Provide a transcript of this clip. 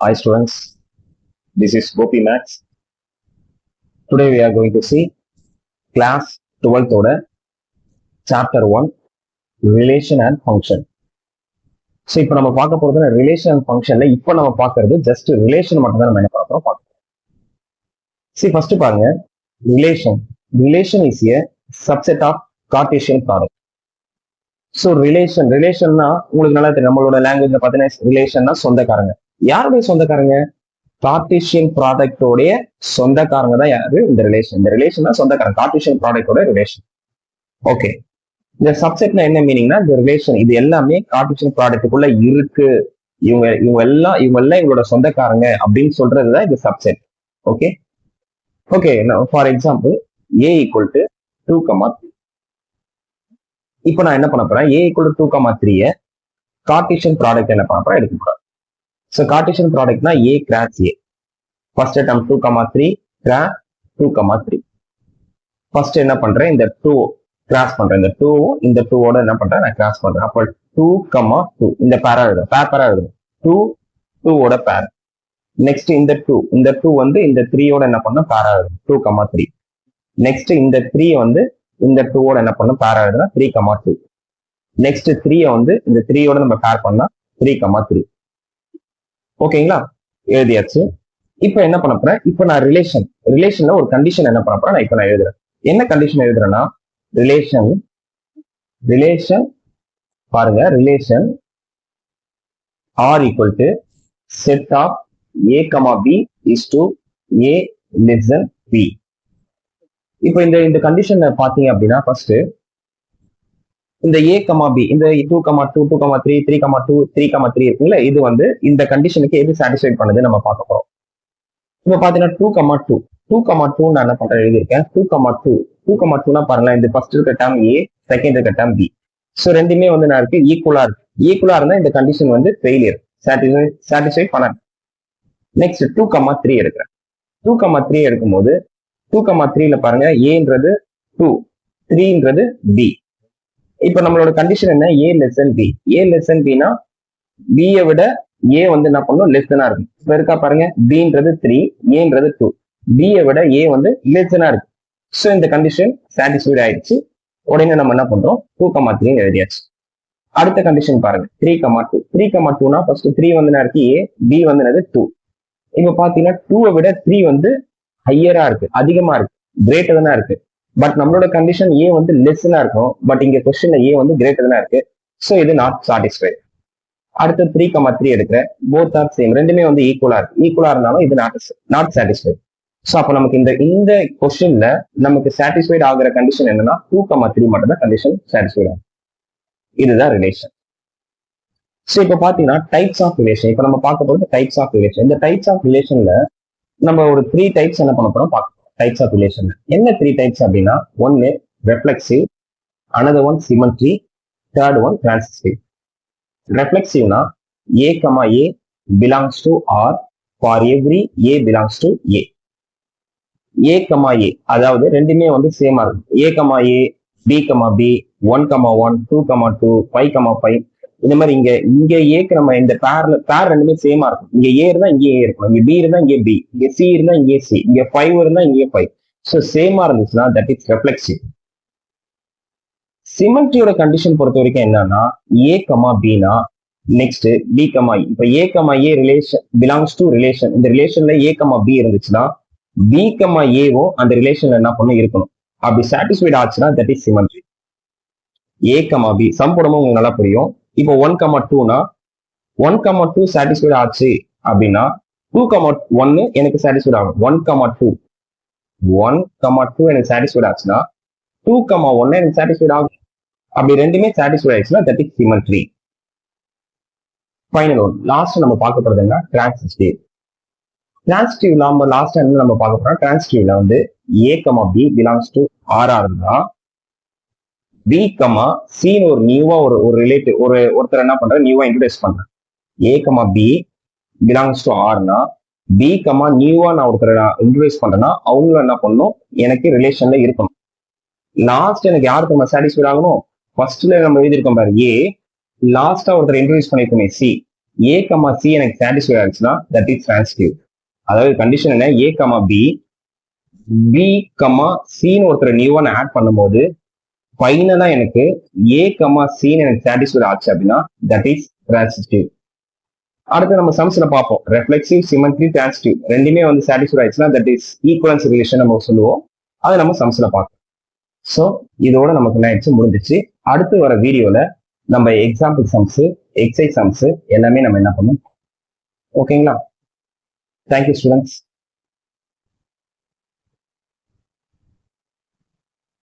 Hi students, this is Gopi Max. Today we are going to see class 12th oda chapter 1 relation and function. So இப்போ நம்ம பார்க்க போறது relation and functionல இப்போ நம்ம பார்க்கிறது just relation மட்டும் தான் நம்ம என்ன பார்க்கிறோம். See first பாருங்க relation is a subset of Cartesian product. So relationனா உங்களுக்கு நல்லா தெரியும், நம்மளோட லாங்குவேஜ்ல பார்த்தீங்கன்னா ரிலேஷன்னா சொந்தக்காரங்க. யாருடைய சொந்தக்காரங்க? கார்டீசியன் ப்ராடக்டோடைய சொந்தக்காரங்க தான் யாரு? இந்த ரிலேஷன் தான் சொந்தக்காரங்க, கார்டீசியன் ப்ராடக்டோட ரிலேஷன். ஓகே, இந்த சப்செட்னா என்ன மீனிங்னா, இந்த ரிலேஷன் இது எல்லாமே கார்டீசியன் ப்ராடக்ட்டுக்குள்ள இருக்கு, இவங்க எல்லாம் இவங்களோட சொந்தக்காரங்க அப்படின்னு சொல்றதுதான் இது subset. Okay okay for example a equal to 2,3. இப்போ நான் என்ன பண்ண போறேன், a equal to 2,3 Cartesian product என்ன பண்ண போறேன், எடுக்க போறேன். So Cartesian product na a cross a. First term 2,3 cross 2,3. First என்ன பண்றேன், இந்த 2 cross பண்றேன், இந்த 2 இந்த 2 ஓட என்ன பண்றேன், நான் cross பண்றேன். அப்ப 2,2 இந்த பேரா எழுதுறேன், பேரா எழுதுறேன். 2 ஓட பேர். நெக்ஸ்ட் இந்த 2 வந்து இந்த 3 ஓட என்ன பண்ண பேரா எழுதுறேன், 2,3. நெக்ஸ்ட் இந்த 3 வந்து இந்த 2 ஓட என்ன பண்ண பேரா எழுதுறேன், 3,2. நெக்ஸ்ட் 3 வந்து இந்த 3 ஓட நம்ம பேர் பண்ணா 3,3. ஓகேங்களா, எழுதியாச்சு. இப்ப என்ன பண்ண போறேன், இப்ப நான் ரிலேஷன்ல ஒரு கண்டிஷன் என்ன பண்ண போறேன், இப்ப நான் எழுதுறேன். என்ன கண்டிஷன் எழுதுறேன்னா, ரிலேஷன் பாருங்க, relation R equal to set of a, b is to a less than b. இப்ப இந்த கண்டிஷன் பாத்தீங்க அப்படின்னா, ஃபர்ஸ்ட் இந்த a, b இந்த 2,2, 2,3, 3,2, 3,3 இருக்குல்ல, இது வந்து இந்த கண்டிஷனுக்கு எது சாட்டிஸ்ஃபைட் பண்ணுது நம்ம பார்க்க போறோம். இப்ப பாத்தீங்கன்னா 2,2 நான் என்ன பண்றேன் எழுதியிருக்கேன். 2,2னா பாருங்களேன், இந்த ஃபர்ஸ்ட் இருக்க டேர்ம் a, செகண்ட் இருக்க டேர்ம் b. ஸோ ரெண்டுமே வந்து நான் இருக்கு ஈக்குவலா இருந்தா இந்த கண்டிஷன் வந்து ஃபெயிலியர், சாட்டிஸ்ஃபை பண்ணாது. நெக்ஸ்ட் 2,3 எடுக்கிறேன். 2,3 எடுக்கும்போது 2,3ல பாருங்க, ஏன்றது 2, 3ன்றது b. இப்ப நம்மளோட கண்டிஷன் என்ன, a less than b. a less than b னா b விட a வந்து என்ன பண்ணும், லெஸ் தனா இருக்கு. இப்ப இருக்கா பாருங்க, bன்றது 3, aன்றது 2, b விட a வந்து லெஸ் தனா இருக்கு. சோ இந்த கண்டிஷன் சாட்டிஸ்ஃபைட் ஆயிடுச்சு. உடனே நம்ம என்ன பண்றோம், 2,3 எழுதியாச்சு. அடுத்த கண்டிஷன் பாருங்க, 3,2னா ஃபர்ஸ்ட் 3 வந்து என்ன இருக்கு, a, b வந்து என்னது 2. இப்ப பாத்தீங்கன்னா 2 விட 3 வந்து ஹையரா இருக்கு, அதிகமா இருக்கு, கிரேட்டர் தானா இருக்கு. பட் நம்மளோட கண்டிஷன் a வந்து லெஸ்னா இருக்கும், பட் இங்க கொஸ்டின்ல a வந்து கிரேட்டர் தானா இருக்கு. சோ இது நாட் சாட்டிஸ்ஃபைட். அடுத்து 3,3 எடுக்கிறேன், போத் ஆர் சேம், ரெண்டுமே வந்து ஈக்குவலா இருந்தாலும் இது நாட் சாட்டிஸ்ஃபைட். சோ அப்ப நமக்கு இந்த கொஸ்டின்ல நமக்கு சாட்டிஸ்ஃபைட் ஆகுற கண்டிஷன் என்னன்னா 2,3 மட்டும் தான் கண்டிஷன் சாட்டிஸ்ஃபைட் ஆகும். இதுதான் ரிலேஷன். சோ இப்ப பாத்தீங்கன்னா டைப்ஸ் ஆஃப் ரிலேஷன், இப்ப நம்ம பார்க்க போறது டைப்ஸ் ஆஃப் ரிலேஷன். இந்த டைப்ஸ் ஆஃப் ரிலேஷன்ல நம்ம ஒரு 3 டைப்ஸ் என்ன பண்ண போறோம் பார்க்க. டைப்ஸ் ஆஃப் ரிலேஷன் என்ன 3 டைப்ஸ் அப்படின்னா, ஒன்னு reflexive, another one symmetry, third one transitive. ரெஃப்ளெக்சிவ்னா a, a belongs to r for every a belongs to a. a, அதாவது ரெண்டுமே வந்து சேமா இருக்கும். a, b, b 1,1, 2,2, 5,5 இந்த மாதிரி இங்க ஏக்கு நம்ம இந்த பேர் ரெண்டுமே சேமா இருக்கும். இங்க ஏ இருந்தா இங்கே ஏ இருக்கும், இங்க பி இருந்தா இங்கே பி, இங்க சி இருந்தா இங்கே சி, இங்க 5 இருந்தா இங்கே 5. சோ சேமா இருந்துச்சுன்னா தட் இஸ் ரெஃப்ளெக்சிவ். சிமெட்ரியோட கண்டிஷன் பொறுத்த வரைக்கும் என்னன்னா, a, bனா நெக்ஸ்ட் b, இப்ப a, relation belongs to relation. இந்த ரிலேஷன்ல a, b இருந்துச்சுன்னா b, aவும் அந்த ரிலேஷன்ல என்ன பண்ண இருக்கணும். அப்படி சாட்டிஸ்ஃபைட் ஆச்சுன்னா that is symmetry. a, b சம் போடும்போது உங்களுக்கு நல்லா புரியும். இப்போ 1,2னா 1,2 சாட்டிஸ்ஃபைட் ஆச்சு அப்படின்னா 2,1 எனக்கு சாட்டிஸ்ஃபைட் ஆகும். 1,2 எனக்கு சாட்டிஸ்ஃபைட் ஆச்சுன்னா 2,1 எனக்கு சாட்டிஸ்ஃபைட் ஆகும். அப்படி ரெண்டுமே சாட்டிஸ்ஃபைட் ஆயிடுச்சுன்னா that is symmetry. Final one, last நம்ம பார்க்க போறது என்ன, டிரான்சிட்டிவ். டிரான்சிட்டிவ் நம்ம லாஸ்ட் என்ன நம்ம பார்க்க போறோம், டிரான்சிட்டிவ்ல வந்து a, b belongs to r இருந்தா b, c ஒரு நியூவா ஒரு ரிலேட்டிவ் ஒருத்தர் என்ன பண்ற, நியூவா இன்ட்ரோடியூஸ் பண்றேன். a, b பிலாங்ஸ் டு rனா b, நியூவா நான் ஒருத்தர் இன்ட்ரோடியூஸ் பண்றேன்னா அவங்க என்ன பண்ணணும், எனக்கு ரிலேஷன்ல இருக்கணும். லாஸ்ட் எனக்கு யாருக்கு நம்ம சாட்டிஸ்ஃபைட் ஆகணும், ஃபர்ஸ்ட்ல நம்ம எழுதியிருக்கோம் பாரு a, லாஸ்டா ஒருத்தர் இன்ட்ரோடியூஸ் பண்ணிருக்கோமே c, ஏ கமா சி எனக்கு சாட்டிஸ்ஃபை ஆச்சுன்னா தட் இஸ் டிரான்சிட்டிவ். அதாவது கண்டிஷன் என்ன, ஏ கமா பி, பி கமா சின்னு ஒருத்தர் நியூவா நான் ஆட் பண்ணும்போது ஃபைனலா எனக்கு ஏ கமா சின்னு எனக்கு சாட்டிஸ்ஃபை ஆச்சு அப்படின்னா தட் இஸ் டிரான்சிட்டிவ். அடுத்து நம்ம சம்ஸ்ல பார்ப்போம், ரெஃப்ளெக்சிவ், சிமெட்ரி, டிரான்சிட்டிவ் ரெண்டுமே வந்து சாட்டிஸ்ஃபை ஆயிடுச்சுன்னா தட் இஸ் ஈக்குவலன்ஸ் ரிலேஷன் நம்ம சொல்லுவோம். அதை நம்ம சம்ஸ்ல பார்ப்போம். ஸோ இதோட நமக்கு என்ன ஆயிடுச்சு, முடிஞ்சிச்சு. அடுத்து வர வீடியோல நம்ம எக்ஸாம்பிள் சம்ஸ், எக்ஸசைஸ் சம்ஸ் எல்லாமே நம்ம என்ன பண்ணோம். ஓகேங்களா? Thank you students.